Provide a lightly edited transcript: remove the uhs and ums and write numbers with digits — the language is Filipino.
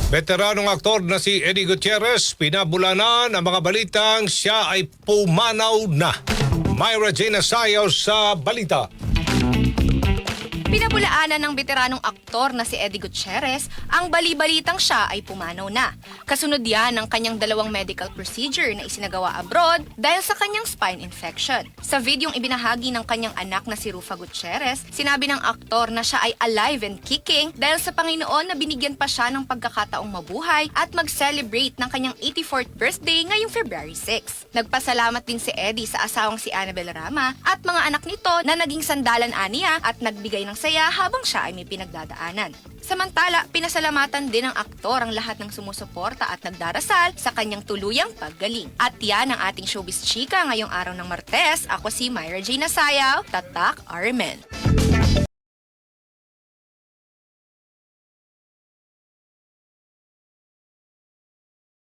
Veteranong aktor na si Eddie Gutierrez, pinabulanan ang mga balitang siya ay pumanaw na. Myra Jane Sayaw sa balita. Pinabulaanan ng veteranong aktor na si Eddie Gutierrez ang bali-balitang siya ay pumanaw na. Kasunod yan ng kanyang 2 medical procedure na isinagawa abroad dahil sa kanyang spine infection. Sa videong ibinahagi ng kanyang anak na si Rufa Gutierrez, sinabi ng aktor na siya ay alive and kicking dahil sa Panginoon na binigyan pa siya ng pagkakataong mabuhay at mag-celebrate ng kanyang 84th birthday ngayong February 6. Nagpasalamat din si Eddie sa asawang si Annabel Rama at mga anak nito na naging sandalan aniya at nagbigay ng saya habang siya ay may pinagdadaanan. Samantala, pinasalamatan din ng aktor ang lahat ng sumusuporta at nagdarasal sa kanyang tuluyang paggaling. At yan ang ating showbiz chika ngayong araw ng Martes. Ako si Myra Jane Sayaw, Tatak Armen.